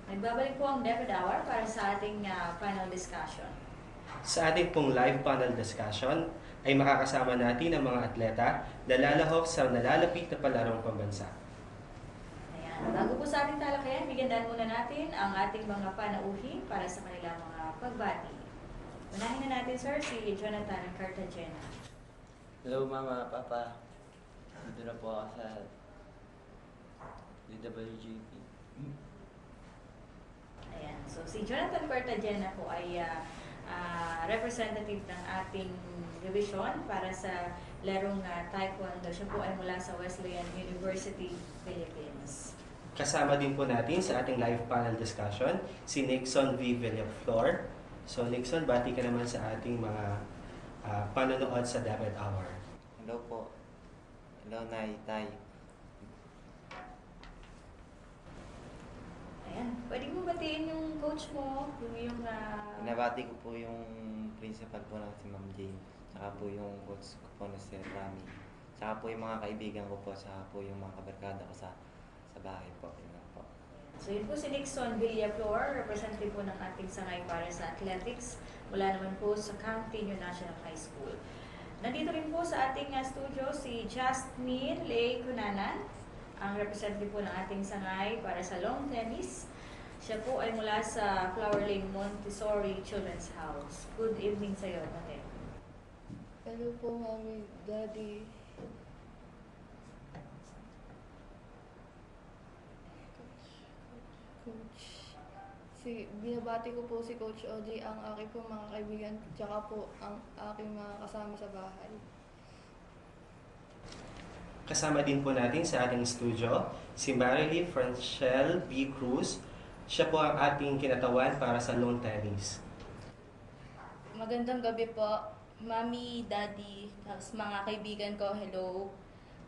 Nagbabalik po ang David Hour para sa ating final discussion. Sa ating pong live panel discussion ay makakasama natin ang mga atleta na lalahok sa nalalapit na palarong pambansa. Ayan. Bago po sa ating talakayan, bigyan muna natin ang ating mga panauhin para sa kanilang mga pagbati. Unahin na natin, sir, si Jonathan Cartagena. Hello, Mama, Papa. Dito na po ako sa DWGP. Ayan. So, si Jonathan Cartagena po ay representative ng ating division para sa larong Taekwondo. Siya po ay mula sa Wesleyan University, Philippines. Kasama din po natin sa ating live panel discussion si Nixon V. Villaflor. So Nixon, bati ka naman sa ating mga panonood sa David Hour. Hello po. Hello, Nay, Tay. Ayan. Pwede mo batiin yung coach mo, yung Binabati ko po yung principal po na si Ma'am Jane. Tsaka po yung coach ko po na si Rami. Tsaka po yung mga kaibigan ko po. Tsaka po yung mga kabarkada ko sa bahay po. Yun lang po. So yun po si Nixon Villaflor, representative po ng ating sangay para sa athletics mula naman po sa Camp-Tenio National High School. Nandito rin po sa ating studio si Jasmine Lay Cunanan, ang representative po ng ating sangay para sa lawn tennis. Siya po ay mula sa Flower Lane Montessori Children's House. Good evening sa iyo, Mate. Hello po, Mami, Daddy. Coach. Binabati ko po si Coach Oji, ang aking po mga kaibigan, tsaka po ang aking mga kasama sa bahay. Kasama din po natin sa ating studio si Marilee Franchelle B. Cruz. Siya po ang ating kinatawan para sa lawn tennis. Magandang gabi po, Mami, Daddy, tapos mga kaibigan ko, hello.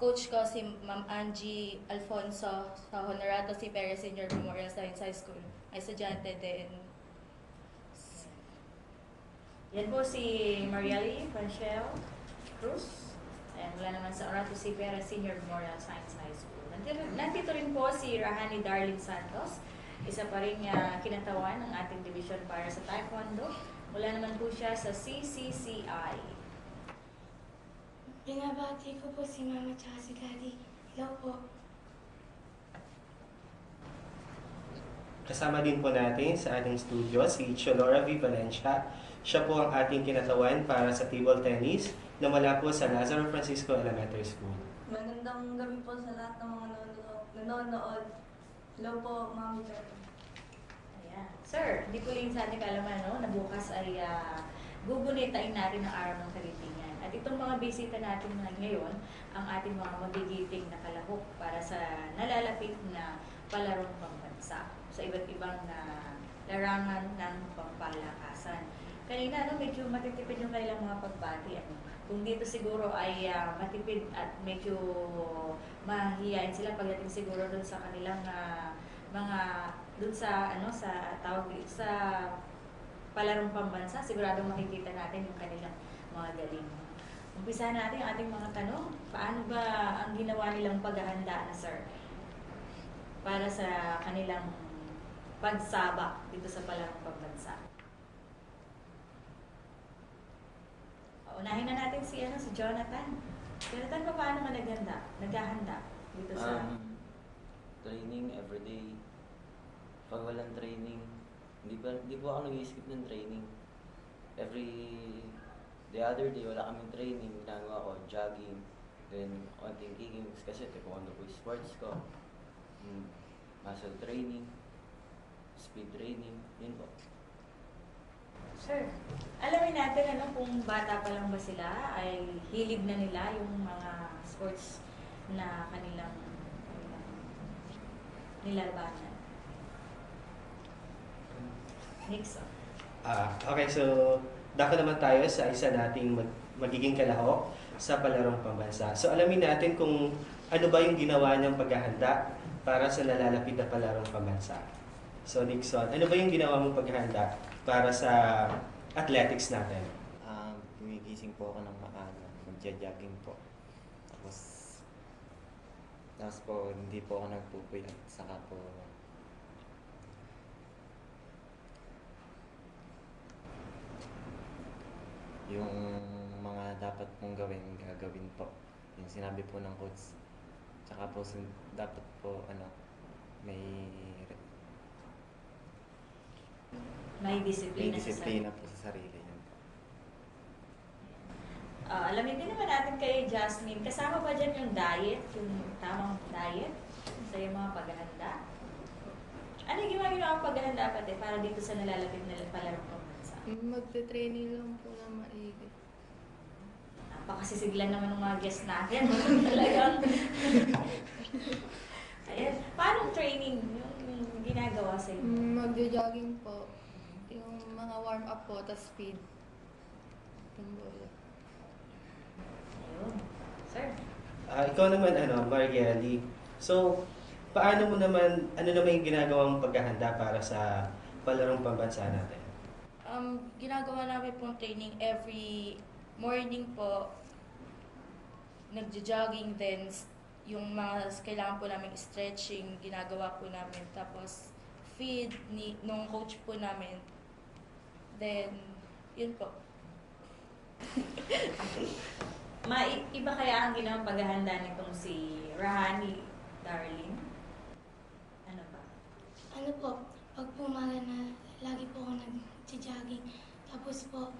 Coach ko si Ma'am Angie Alfonso sa Honorato C. Perez Senior Memorial Science High School. Ay estudyante din. Yan po si Marieli Franchelle Cruz. Ayan, mula naman sa Honorato C. Perez Senior Memorial Science High School. Nandito rin po si Rahani Darling Santos. Isa pa rin kinatawan ng ating division para sa Taekwondo. Mula naman po siya sa CCCI. Binabati ko po si Mama at si Daddy. Hello po. Kasama din po natin sa ating studio si Cholora V. Valencia. Siya po ang ating kinatawan para sa table tennis na mula po sa Lazaro Francisco Elementary School. Magandang gabi po sa lahat ng mga nanonood. Hello po, Mami Daddy. Ayan. Sir, di po rin sa ating kalaman na bukas ay gugunitain natin ang araw ng Kalipingan. At itong mga bisita natin ngayon, ang ating mga magigiting na kalahok para sa nalalapit na palarong pambansa sa iba't ibang larangan ng pampalakasan. Kanina, medyo matitipid yung kailang mga pagbati. Kung dito siguro ay matipid at medyo mahihiyain sila pagdating siguro doon sa kanilang mga doon sa sa tawag sa palarong pambansa, siguradong makikita natin yung kanilang mga galing. Umpisa natin ang ating mga tanong. Paano ba ang ginawa nilang paghahanda na, sir? Para sa kanilang pagsabak dito sa palarong pambansa. Unahin na natin si Jonathan. Jonathan, paano ka naghahanda dito sa Training everyday. Pag walang training, hindi po ako nag-skip ng training. The other day, wala kaming training. Ginagawa ko, jogging, then konting kicking. Kasi taekwondo po yung sports ko. Muscle training, speed training, yun po. Sir, alamin natin kung bata pa lang ba sila ay hilig na nila yung mga sports na kanilang nilalabanan. Nixon. Okay, so dako naman tayo sa isa nating magiging kalahok sa palarong pambansa. So alamin natin kung ano ba yung ginawa niyang paghahanda para sa nalalapit na palarong pambansa. So Nixon, ano ba yung ginawa mong paghahanda para sa athletics natin? Gumigising po ako ng maaga, magja-jogging po. Tapos po, hindi po ako nagpupuyat. Saka po, gagawin po. Yung sinabi po ng coach. Tsaka po dapat po may May disiplina, disiplina po sa sarili. Yun po. Alamin din naman natin kay Jasmine, kasama ba dyan yung diet, yung tamang diet sa yung mga paghahanda? Ano yung ginagawa paghahanda pati para dito sa nalalapit na palarong pambansa? Magte-training lang po na maigi. Napakasisiglan naman ng mga guests natin. Talagang. Ayan. Paano training yung ginagawa sa inyo? Magjo-jogging po. Yung mga warm-up po, tas speed. Yung bola. Ayun. Sir. Ikaw naman, Marieli. So, paano mo naman, ano naman yung ginagawang paghahanda para sa palarong pambansa natin? Ginagawa namin pong training every morning po. Nagjo-jogging, then yung mga kailangan po namin stretching, ginagawa po namin. Tapos feed nung coach po namin. Then, yun po. Iba kaya ang ginawang paghahanda nitong si Rahani Darlene? Ano ba? Ano po, pag pumaga na, lagi po ako nag-jogging. Tapos po,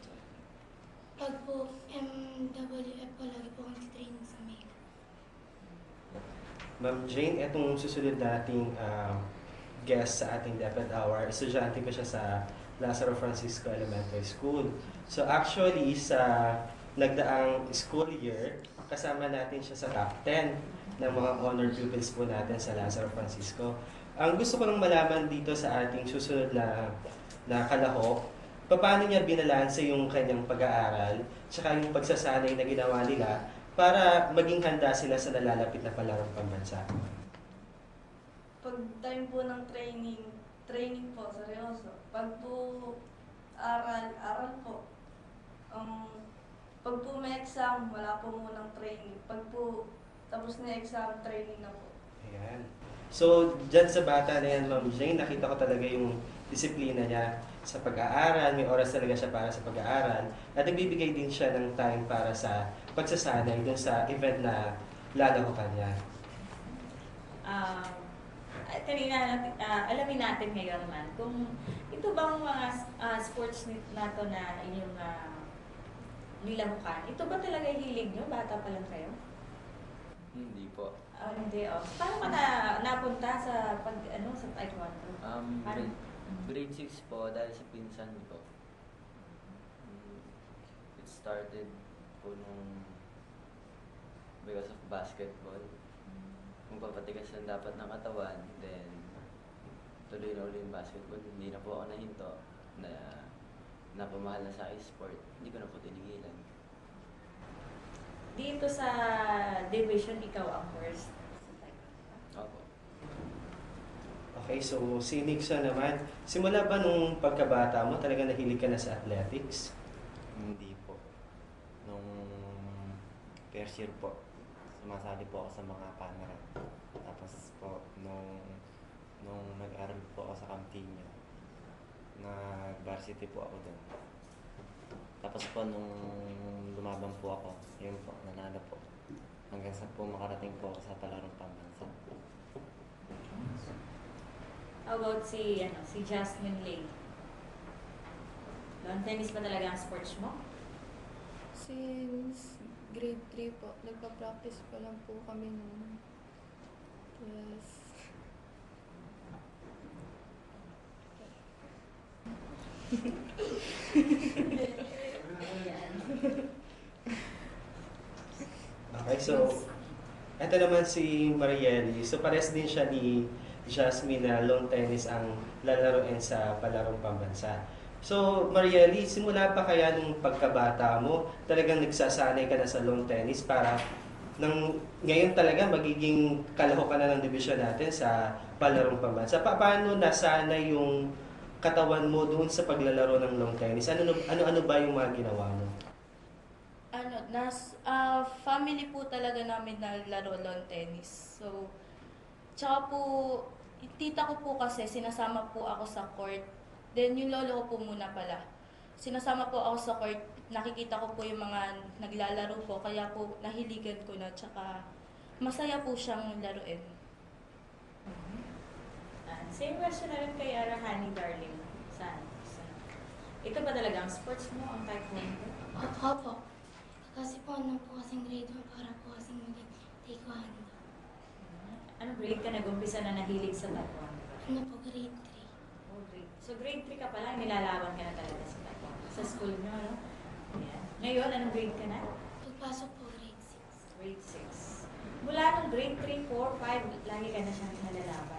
pag po MWF po, lagi po ako nag-training sa May. Ma'am Jane, itong susunod nating guest sa ating Dapat Hour, estudyante ko siya sa Lazaro Francisco Elementary School. So actually, sa nagdaang school year, kasama natin siya sa top 10 ng mga honor pupils po natin sa Lazaro Francisco. Ang gusto ko lang malaman dito sa ating susunod na kalahok, paano niya binalanse yung kanyang pag-aaral, tsaka yung pagsasanay na ginawa nila para maging handa sila sa nalalapit na palarong pambansa. Pag time po ng training po, seryoso. Pag po aral po. Pag po may exam, wala po munang training. Pag po tapos na exam, training na po. Ayan. So, dyan sa bata na yan, Ma'am Jane, nakita ko talaga yung disiplina niya sa pag-aaral. May oras talaga siya para sa pag-aaral. At nagbibigay din siya ng time para sa pagsasanay dun sa event na lalahukan niya. Alamin natin ngayon naman kung ito bang mga sports na to na inyong nilahukan, ito ba talaga hilig nyo? Bata pa lang kayo? Hindi po. Hindi. Paano ka napunta sa sa taekwondo? Grade 6 po dahil sa pinsan ko. It started po because of basketball. Kung papatigas lang dapat ng katawan, then tuloy na ulit yung basketball. Hindi na po ako nahinto na napamahal na sa sport. Hindi ko na po tinigilan. Dito sa division, ikaw ang first. Opo. Okay, so si Nixon naman, simula ba nung pagkabata mo, talaga nahilig ka na sa athletics? Hindi po. Nung first year po, sumasali po ako sa mga pameran. Tapos po, nung nag-aral po ako sa Campiña, nag-varsity po ako doon. Tapos po, nung lumaban po ako, yun po, nanalo po. Hanggang sa po makarating po ako sa palarong pambansa. How about si Jasmine Lay? Lawn tennis ba talaga ang sports mo? Since grade 3 po, nagpa-practice pa lang po kami noon. Yes. Okay, so ito naman si Marieli. So pares din siya ni Jasmine na lawn tennis ang lalaroin sa palarong pambansa. So Marieli, simula pa kaya nung pagkabata mo, talagang nagsasanay ka na sa lawn tennis para ngayon talaga magiging kalahok ka na ng division natin sa palarong pambansa. Paano nasanay yung katawan mo doon sa paglalaro ng lawn tennis? Ano ba yung mga ginawa mo? Family po talaga namin na laro lawn tennis. So, tsaka po, tita ko po kasi sinasama po ako sa court. Then yung lolo ko po muna pala. Sinasama po ako sa court nakikita ko po yung mga naglalaro po, kaya po nahiligan ko na, tsaka masaya po siyang laruin. Same question na rin kay Arahani, darling. Saan? Ito ba talaga ang sports mo, ang taekwondo? Opo. Kasi po, ano po kasing grade 1 para po kasing mag-taekwondo. Anong grade ka nag-umpisa na nahilig sa taekwondo? Ano po, grade 3. Oh, grade. So grade 3 ka pa lang, nilalaban ka na talaga sa taekwondo. Sa school nyo, no? Ayan. Ngayon, anong grade ka na? Pagpasok po, grade 6. Grade 6. Mula nung grade 3, 4, 5, lagi ka na siyang nalalaban.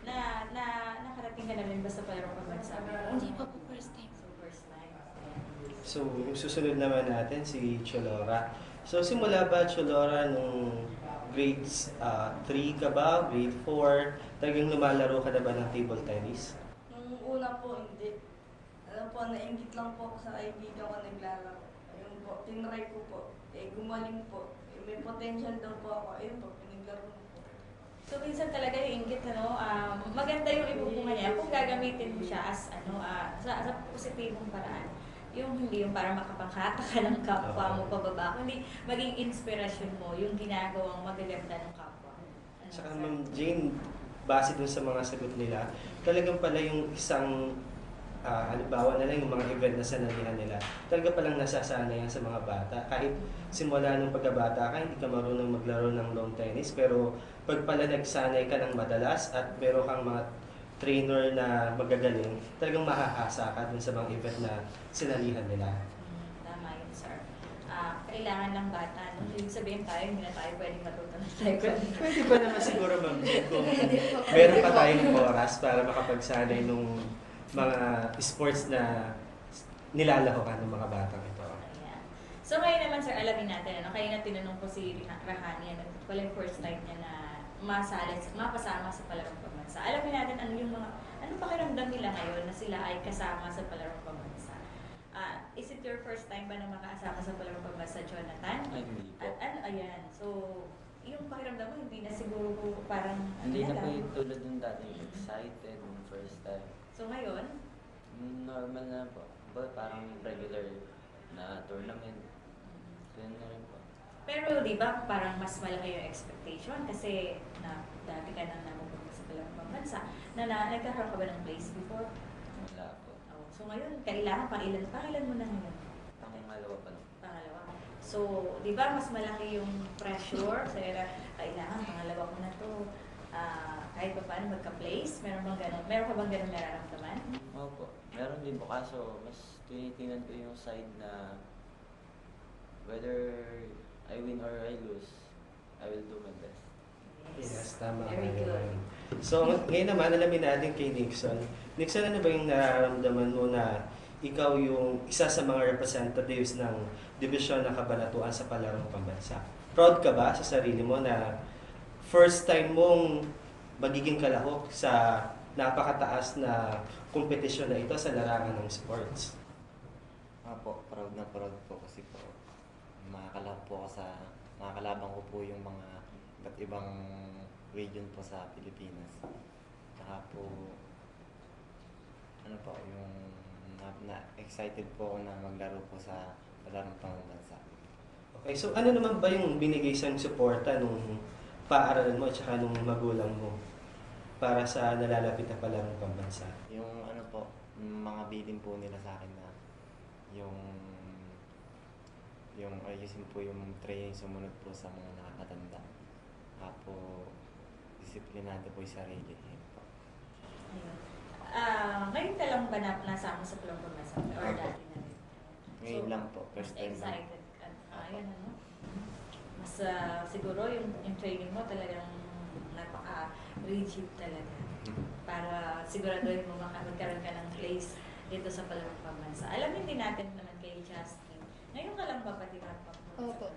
Nakarating ka na rin ba sa palarong pambansa? Hindi pa po first time. So first time. So, yung susunod naman natin si Cholora. So, simula ba Cholora nung grades 3 ka ba, grade 4, talagang lumalaro ka na ba ng table tennis? Nung una po, hindi. Alam po, nainggit lang po ako sa kaibigan ko naglalaro. Ayun po, tinry ko po. Gumaling po. May potential daw po ako. Ayun po, pinaglaro ko po. So minsan talaga yung inggit, maganda yung ibubunga niya kung gagamitin mo siya as sa positibong paraan. Yung hindi yung para makapanghata ka ng kapwa mo pababa, kundi maging inspirasyon mo yung ginagawang magaganda ng kapwa. Saka Ma'am Jane, base dun sa mga sagot nila, talagang pala yung isang halimbawa na lang yung mga event na sanalihan nila, talaga palang nasasanay yan sa mga bata. Kahit simula nung pagkabata ka, hindi ka marunong maglaro ng lawn tennis, pero pag pala nagsanay ka ng madalas at meron kang mga trainer na magagaling, talagang mahahasa ka dun sa mga event na sinalihan nila. Tama yun, sir. Kailangan ng bata, no? Ibig sabihin tayo, hindi na tayo pwedeng matuto ng taekwondo. Pwede ba naman siguro, Ma'am Jane, kung meron pa tayong oras para makapagsanay nung mga sports na nilalaro ka ng mga batang ito. Ayan. So ngayon naman, sir, alamin natin, kayo na tinanong ko si Rahani, pala yung first time niya na mapasama sa palarong pambansa. Alamin natin anong pakiramdam nila ngayon na sila ay kasama sa palarong pambansa. Is it your first time ba na makasama sa palarong pambansa, Jonathan? Ay, hindi po. At ayan, so yung pakiramdam mo hindi na siguro parang Hindi na po lang. yung tulad ng dati, excited yung first time. So ngayon, Normal na po. But parang regular na tournament. Ganun na rin po. pero di ba parang mas malaki yung expectation kasi na dati ka nang napupunta sa palarong pambansa na nagkakaroon ka ba ng place before? Wala po. Oh, so ngayon, kailangan pangilan mo na ngayon? Pangalawa pa lang. Pangalawa. So, di ba mas malaki yung pressure? So, kailangan pangalawa ko na to. Kahit pa paano magka-place? Meron ka bang ganun nararamdaman? Opo. Meron din po kaso mas tinitingnan ko yung side na whether I win or I lose, I will do my best. Yes, tama. Very nga good. naman. So, ngayon naman, alamin natin kay Nixon. Nixon, ano ba yung nararamdaman mo na ikaw yung isa sa mga representatives ng Dibisyon ng Kabanatuan sa Palarong Pambansa? Proud ka ba sa sarili mo na first time mong magiging kalahok sa napakataas na kompetisyon na ito sa larangan ng sports? Po, proud na proud po kasi po makakalabang ko po yung mga iba't ibang region po sa Pilipinas. Saka po, yung excited po ako na maglaro po sa palarong pambansa. Okay, so ano naman ba yung binigay sang suporta nung paaralan mo at saka nung magulang mo para sa nalalapit na palarong pambansa? Yung mga bilin po nila sa akin na yung ayusin po yung training, sumunod po sa mga nakakatanda. Apo, disiplinado po yung sarili. Ayun. Ngayon ka lang ba nasama sa palarong pambansa? Or Opo. dati na rin? Ngayon lang po, first time lang. Excited ka. Ayan, mas siguro yung training mo talagang napaka-rigid talaga. Para siguraduhin mo magkaroon ka ng place dito sa palarong pambansa. Alamin din natin naman kay Justin. Ngayon ka lang ba pati Opo.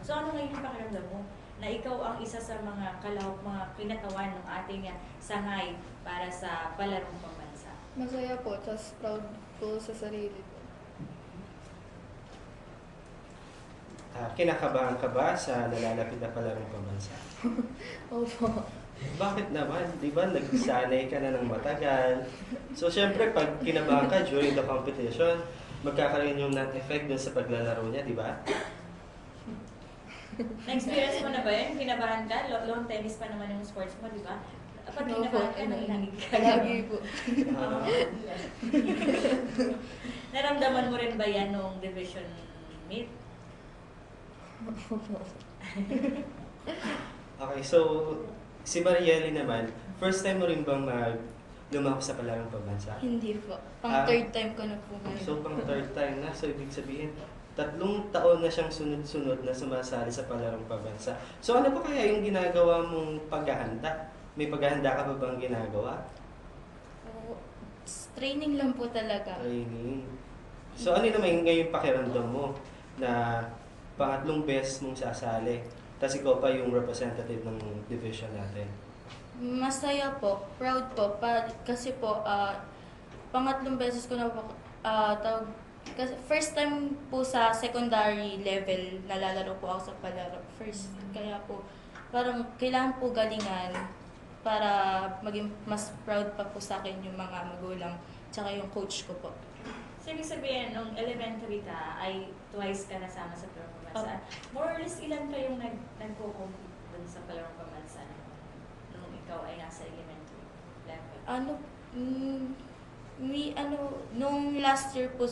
So ano ngayon yung pakiramdam mo? Na ikaw ang isa sa mga kalahok, mga kinatawan ng ating sangay para sa palarong pambansa. Masaya po, tas proud po sa sarili ko. Kinakabahan ka ba sa nalalapit na palarong pambansa? Opo. Bakit naman? Di ba nagsanay ka na ng matagal? So, syempre, pag kinabahan ka during the competition, magkakaroon yung net effect dun sa paglalaro niya, di ba? Na-experience mo na ba yun? Kinabahan ka? Long tennis pa naman yung sports mo, di ba? Pag No kinabahan po. ka, nanginig ka. Lagi po. Ah, Naramdaman mo rin ba yan nung division meet? okay, so si Marieli naman, first time mo rin bang lumako sa palarong pambansa? Hindi po. Ah. Pang third time ko na po ngayon. So, pang third time na. So, ibig sabihin, 3 taon na siyang sunod-sunod na sumasali sa palarong pambansa. So, ano pa kaya yung ginagawa mong paghahanda? May paghahanda ka pa bang ginagawa? So, training lang po talaga. Training. So, ano naman ngayon pakiramdam mo na pangatlong best mong sasali? Tapos ikaw pa yung representative ng division natin. Masaya po, proud po, kasi po, pangatlong beses ko na po, kasi first time po sa secondary level, nalalaro po ako sa palaro. First, kaya po, parang kailangan po galingan para maging mas proud pa po sa akin yung mga magulang, tsaka yung coach ko po. So, ibig sabihin, nung elementary ka, ay twice ka nasama sa palarong pambansa. More or less, ilan kayong nagko-compete dun sa palarong pambansa nung ikaw ay nasa elementary level? Nung last year po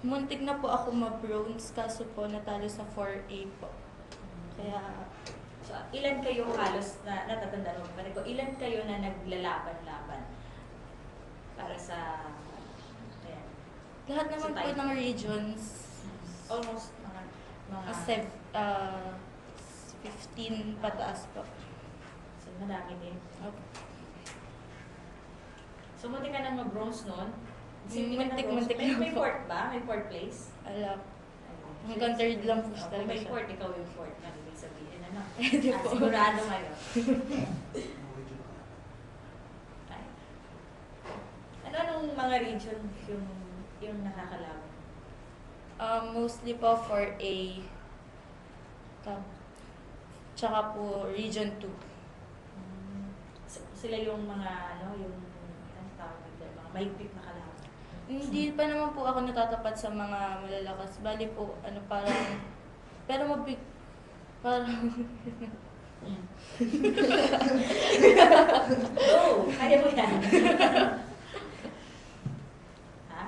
muntik na po ako ma-bronze, kaso po natalo sa 4A po. Kaya, So, ilan kayo halos na natatandaan mo ba ko? Ilan kayo na naglalaban-laban para sa ayan, lahat naman po title? ng regions, Almost mga 15 pataas po. So, madami din. Okay. So, muntik ka nang mag-bronze noon. Muntik Muntik may, lang may po. fourth ba? May fourth place? Ala, hanggang third lang po Kung talaga may siya. fourth, ikaw yung fourth. Ano ibig sabihin? Ano? Hindi po. Sigurado ngayon. Ay. Anong mga region yung nakakalaban? Mostly po 4A, tsaka po Region 2. Sila yung mga yung anong tawag nila, mga mahigpit na kalaban. Hindi pa naman po ako natatapat sa mga malalakas. Bali po, pero parang, Go! Kaya mo yan. Ha?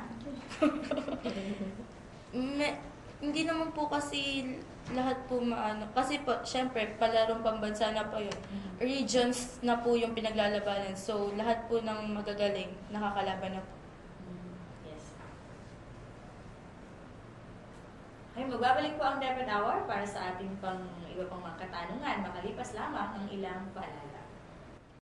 hindi naman po kasi lahat po kasi po, syempre, palarong pambansa na po yun. Regions na po yung pinaglalabanan. So, lahat po ng magagaling, nakakalaban na po. Yes. Ay, magbabalik po ang Dapat Hour para sa ating iba pang mga katanungan. Makalipas lamang ang ilang paalala.